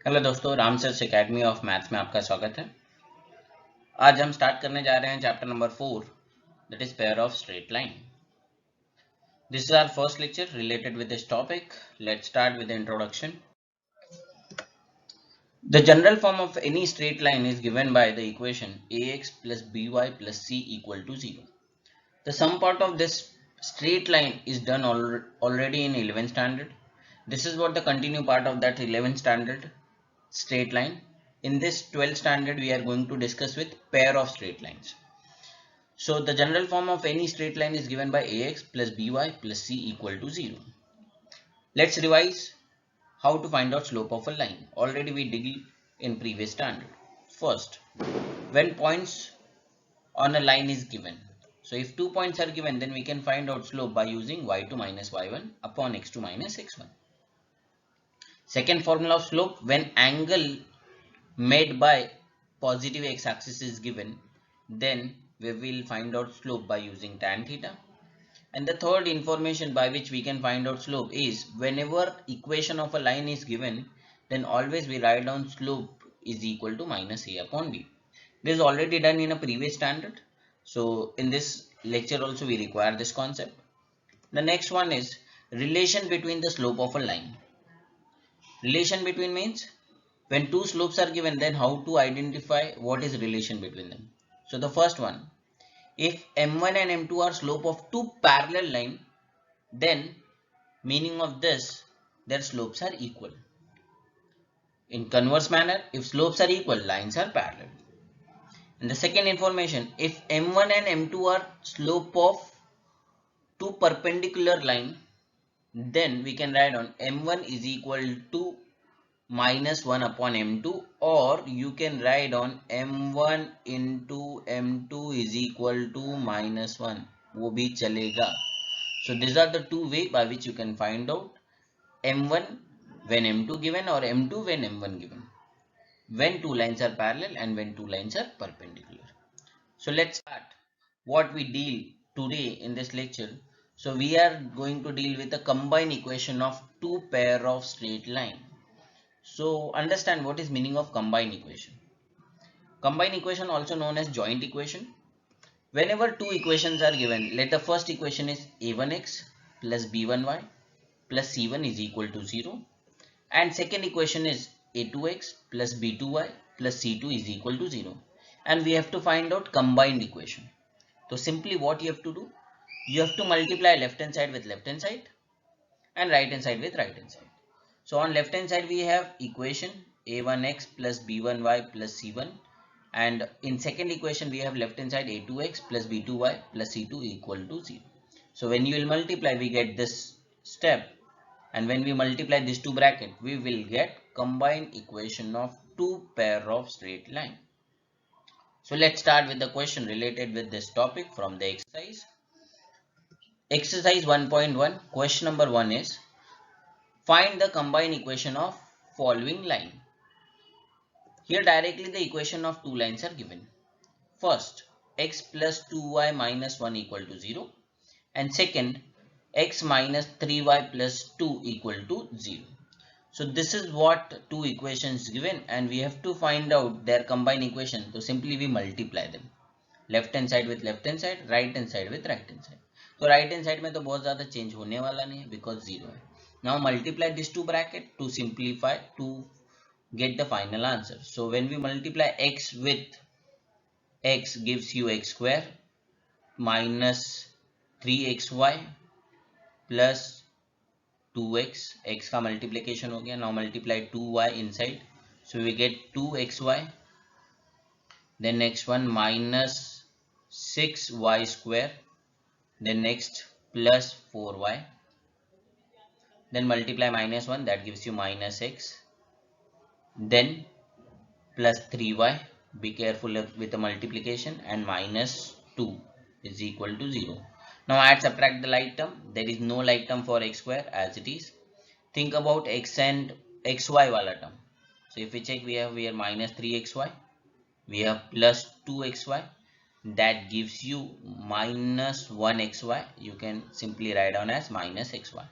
Hello दोस्तों, रामसर्च academy of maths में आपका स्वागत है। आज हम स्टार्ट करने जा रहे हैं chapter number 4, that is pair of straight line. This is our first lecture related with this topic. Let's start with the introduction. The general form of any straight line is given by the equation ax plus by plus c equal to 0. The sum part of this straight line is done already in 11th standard. This is what the continue part of that 11th standard straight line. In this 12th standard we are going to discuss with pair of straight lines. So the general form of any straight line is given by ax plus by plus c equal to 0. Let's revise how to find out slope of a line. Already we did in previous standard. First, when points on a line is given, so if 2 points are given, then we can find out slope by using y2 minus y1 upon x2 minus x1. Second formula of slope, when angle made by positive x-axis is given, then we will find out slope by using tan theta. And the third information by which we can find out slope is whenever equation of a line is given, then always we write down slope is equal to minus a upon b. This is already done in a previous standard. So in this lecture also we require this concept. The next one is relation between the slope of a line. Relation between means when two slopes are given, then how to identify what is relation between them. So the first one, if m1 and m2 are slope of two parallel line, then meaning of this, their slopes are equal. In converse manner, if slopes are equal, lines are parallel. And the second information, if m1 and m2 are slope of two perpendicular line, then we can write on m1 is equal to minus 1 upon m2, or you can write on m1 into m2 is equal to minus 1, वो भी चलेगा. So these are the two way by which you can find out m1 when m2 given or m2 when m1 given, when two lines are parallel and when two lines are perpendicular. So let's start what we deal today in this lecture. So we are going to deal with a combined equation of two pair of straight line. So understand what is meaning of combined equation. Combined equation also known as joint equation. Whenever two equations are given, let the first equation is a1x plus b1y plus c1 is equal to 0, and second equation is a2x plus b2y plus c2 is equal to 0, and we have to find out combined equation. So simply what you have to do, you have to multiply left hand side with left hand side and right hand side with right hand side. So on left hand side we have equation a1x plus b1y plus c1, and in second equation we have left hand side a2x plus b2y plus c2 equal to 0. So when you will multiply, we get this step, and when we multiply these two brackets, we will get combined equation of two pair of straight line. So let's start with the question related with this topic from the exercise. Exercise 1.1, question number 1 is find the combined equation of following line. Here directly the equation of two lines are given. First, x plus 2y minus 1 equal to 0, and second, x minus 3y plus 2 equal to 0. So this is what two equations given, and we have to find out their combined equation. So simply we multiply them, left hand side with left hand side, right hand side with right hand side. तो right hand side में तो बहुत ज़्यादा change होने वाला नहीं है because 0 है. Now multiply these two bracket to simplify to get the final answer. So when we multiply x with x gives you x square minus 3xy plus 2x, x का multiplication हो गया. Now multiply 2y inside, so we get 2xy. Then next one minus 6y square. Then next plus 4y. Then multiply minus 1, that gives you minus x. Then plus 3y. Be careful with the multiplication, and minus 2 is equal to 0. Now add subtract the like term. There is no like term for x square as it is. Think about x and xy wala term. So if we check, we have here minus 3xy, we have plus 2xy, that gives you minus 1xy. You can simply write down as minus xy.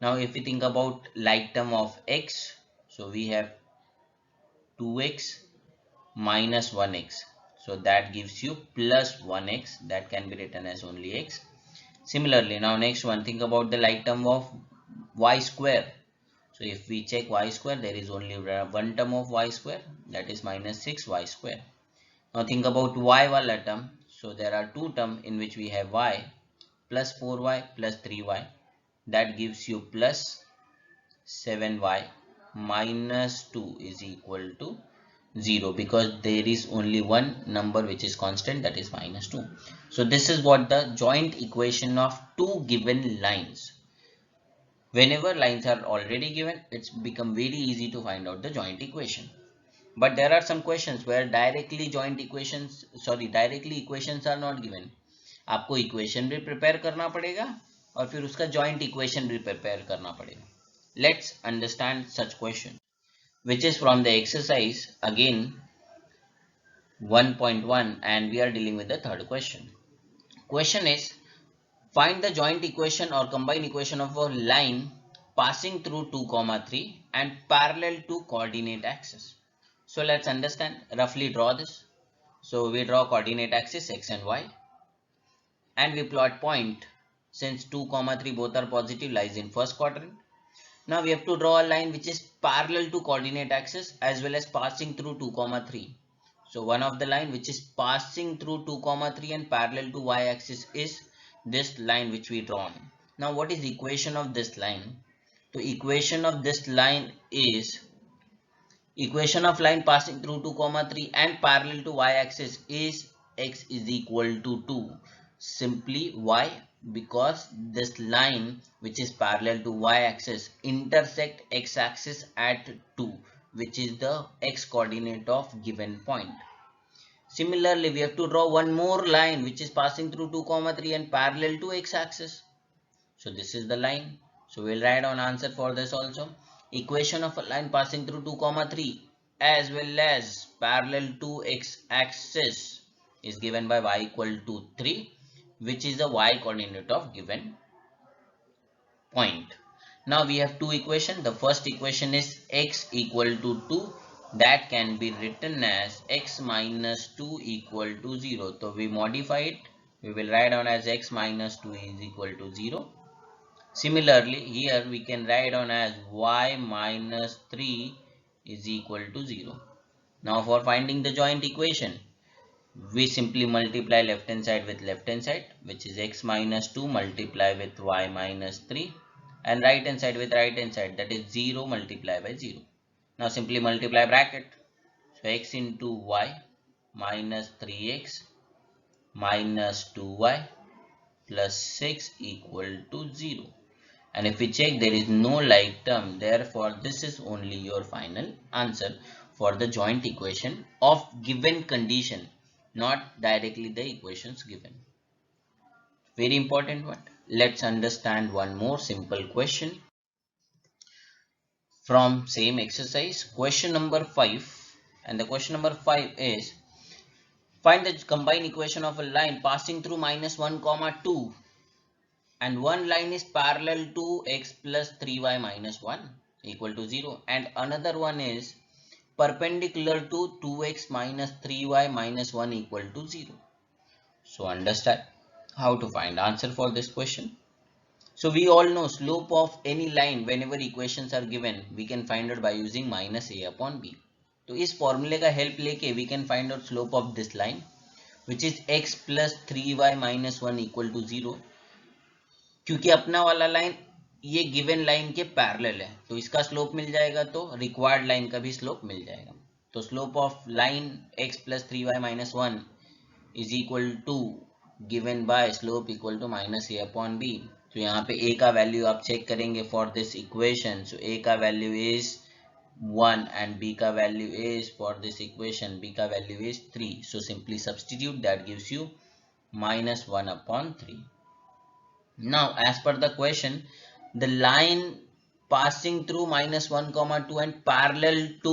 Now if we think about like term of x, so we have 2x minus 1x. So that gives you plus 1x. That can be written as only x. Similarly, now next one, think about the like term of y square. So if we check y square, there is only one term of y square, that is minus 6y square. Now think about y wala term. So there are two terms in which we have y plus 4y plus 3y. That gives you plus 7y minus 2 is equal to 0, because there is only one number which is constant, that is minus 2. So this is what the joint equation of two given lines. Whenever lines are already given, it's become very easy to find out the joint equation. But there are some questions where directly equations are not given. आपको equation भी prepare करना पड़ेगा और फिर उसका joint equation भी prepare करना पड़ेगा. Let's understand such question, which is from the exercise again 1.1, and we are dealing with the third question. Question is, find the joint equation or combined equation of a line passing through 2, 3 and parallel to coordinate axis. So let's understand, roughly draw this. So we draw coordinate axis x and y, and we plot point. Since 2, 3 both are positive, lies in first quadrant. Now we have to draw a line which is parallel to coordinate axis as well as passing through 2, 3. So one of the line which is passing through 2, 3 and parallel to y axis is this line which we drawn. Now what is equation of this line? The equation of this line is equation of line passing through 2, 3 and parallel to y axis is x is equal to 2. Simply why? Because this line which is parallel to y axis intersect x axis at 2, which is the x coordinate of given point. Similarly, we have to draw one more line which is passing through 2, 3 and parallel to x axis. So this is the line. So we'll write on answer for this also. Equation of a line passing through 2, 3 as well as parallel to x axis is given by y equal to 3, which is the y coordinate of given point. Now we have two equations. The first equation is x equal to 2. That can be written as x minus 2 equal to 0. So we modify it. We will write down as x minus 2 is equal to 0. Similarly, here we can write down as y minus 3 is equal to 0. Now for finding the joint equation, we simply multiply left hand side with left hand side, which is x minus 2 multiply with y minus 3, and right hand side with right hand side, that is 0 multiply by 0. Now simply multiply bracket. So x into y minus 3x minus 2y plus 6 equal to 0. And if we check, there is no like term, therefore this is only your final answer for the joint equation of given condition, not directly the equations given. Very important one. Let's understand one more simple question from same exercise, question number 5. And the question number 5 is, find the combined equation of a line passing through minus 1, 2 and one line is parallel to x plus 3y minus 1 equal to 0, and another one is perpendicular to 2x minus 3y minus 1 equal to 0. So understand how to find answer for this question. So we all know slope of any line whenever equations are given, we can find out by using minus a upon b. तो इस फॉर्मूले का help लेके we can find out slope of this line which is x plus 3y minus 1 equal to 0. क्योंकि अपना वाला line ये given line के पैरेलल है, तो इसका स्लोप मिल जाएगा, तो रिक्वायर्ड लाइन का भी स्लोप मिल जाएगा. तो slope of line x plus 3y minus 1 is equal to given by slope equal to minus a upon b. तो यहाँ पे a का वैल्यू आप चेक करेंगे for this equation. So a का वैल्यू इज 1 and b का value is for this equation b का value is 3. So simply substitute, that gives you minus 1 upon 3. Now as per the question, the line passing through minus 1, 2 and parallel to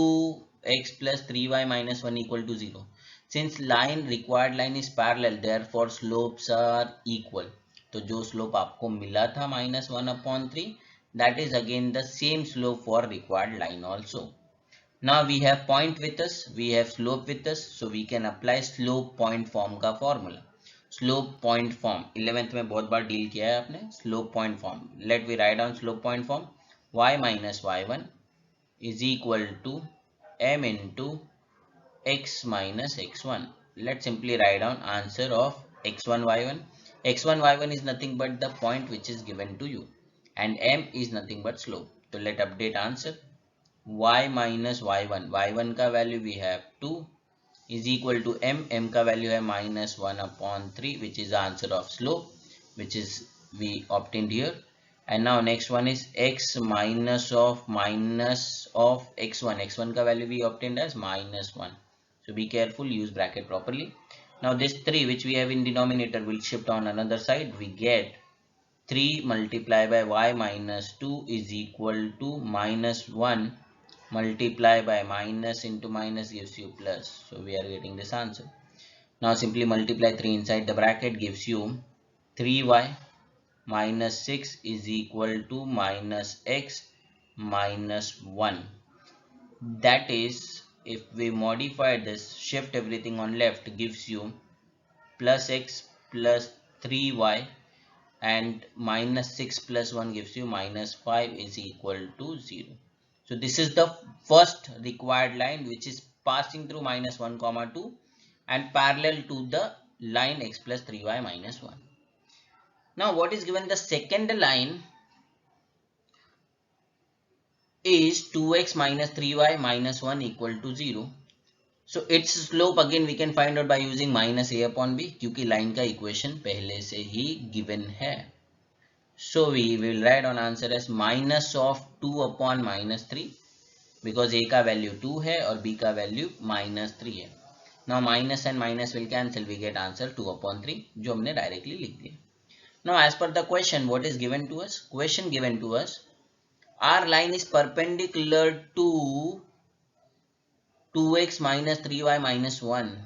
x plus 3y minus 1 equal to 0. Since line required line is parallel, therefore slopes are equal. तो जो slope आपको मिला था minus 1 upon 3, that is again the same slope for required line also. Now we have point with us, we have slope with us, so we can apply slope point form का formula. Slope point form 11th में बहुत बार deal किया है आपने. Slope point form, let we write down slope point form. Y minus y1 is equal to m into x minus x1. Let's simply write down answer of x1 y1. X1 y1 is nothing but the point which is given to you, and m is nothing but slope. So let update answer. Y minus y1, y1 का value we have 2 is equal to m का value है minus 1 upon 3, which is the answer of slope, which is we obtained here. And now next one is x minus of x1. x1 का value we obtained as minus 1. So be careful, use bracket properly. Now this 3 which we have in denominator will shift on another side. We get 3 multiplied by y minus 2 is equal to minus 1 multiply by minus into minus gives you plus. So we are getting this answer. Now simply multiply 3 inside the bracket gives you 3y minus 6 is equal to minus x minus 1. That is, if we modify this, shift everything on left gives you plus x plus 3y, and minus 6 plus 1 gives you minus 5 is equal to 0. So this is the first required line which is passing through minus 1 comma 2 and parallel to the line x plus 3y minus 1. Now what is given the second line is 2x minus 3y minus 1 equal to 0. So its slope again we can find out by using minus a upon b, क्योंकि line का equation पहले से ही given है. So we will write on answer as minus of 2 upon minus 3, because a का value 2 है और b का value minus 3 है. Now minus and minus will cancel, we get answer 2 upon 3 जो हमने directly लिख दिया. Now as per the question, what is given to us? Question given to us, our line is perpendicular to 2x minus 3y minus 1.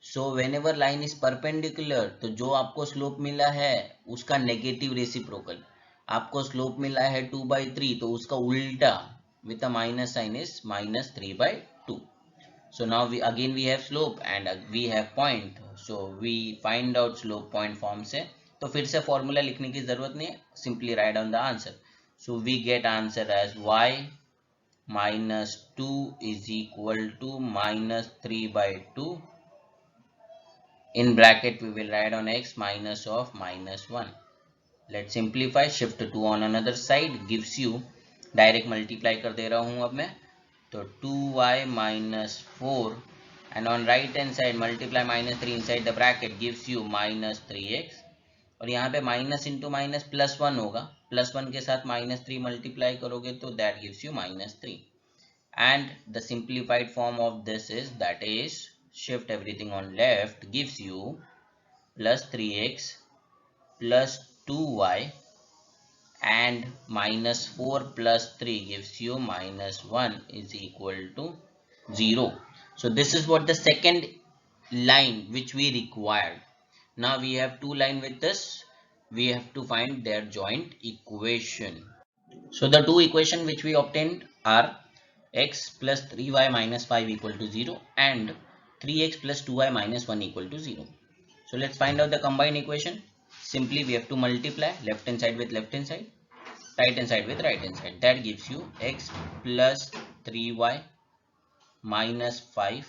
So whenever line is perpendicular, तो जो आपको slope मिला है उसका negative reciprocal. आपको slope मिला है 2/3, तो उसका उल्टा with a minus sign is minus 3/2. So now we have slope and we have point. So we find out slope point form से. तो फिर से formula लिखने की जरूरत नहीं है, simply write down the answer. So we get answer as y minus 2 is equal to minus 3/2. In bracket we will write on x minus of minus 1. Let's simplify, shift 2 on another side gives you, direct multiply कर दे रहा हूँ अब मैं, तो 2y minus 4 and on right hand side multiply minus 3 inside the bracket gives you minus 3x, और यहाँ पे minus into minus plus 1 होगा, plus 1 के साथ minus 3 multiply करोगे तो that gives you minus 3. And the simplified form of this is, that is, shift everything on left gives you plus 3x plus 2y and minus 4 plus 3 gives you minus 1 is equal to 0. So this is what the second line which we required. Now we have two lines with this. We have to find their joint equation. So the two equations which we obtained are x plus 3y minus 5 equal to 0 and 3x plus 2y minus 1 equal to 0. So let's find out the combined equation. Simply we have to multiply left hand side with left hand side, right hand side with right hand side. That gives you x plus 3y minus 5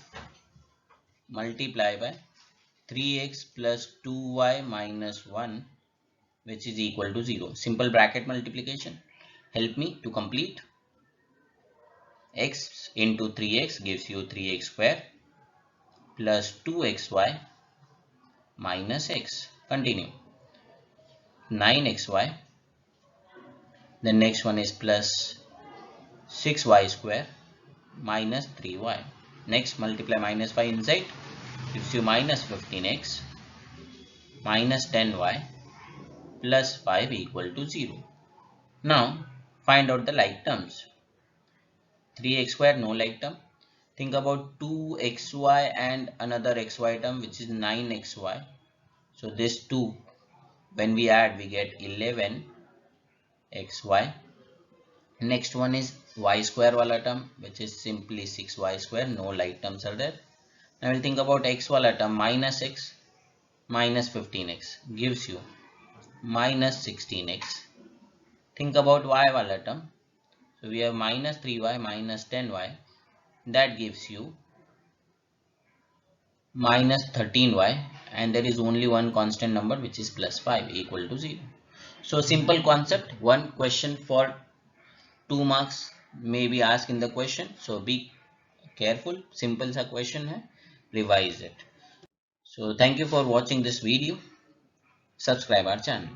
multiply by 3x plus 2y minus 1, which is equal to 0. Simple bracket multiplication. Help me to complete. X into 3x gives you 3x square plus 2xy minus x. Continue. 9xy. The next one is plus 6y square minus 3y. Next multiply minus 5 inside gives you minus 15x minus 10y plus 5 equal to 0. Now find out the like terms. 3x square no like term. Think about 2xy and another xy term which is 9xy. So this 2 when we add we get 11xy Next one is y square wala term, which is simply 6y square, no like terms are there. Now we'll think about x wala term, minus x minus 15x gives you minus 16x. Think about y wala term, so we have minus 3y minus 10y, that gives you minus 13y, and there is only one constant number which is plus 5 equal to 0. So simple concept, one question for 2 marks may be asked in the question, so be careful, simple सा question है, revise it. So thank you for watching this video, subscribe our channel.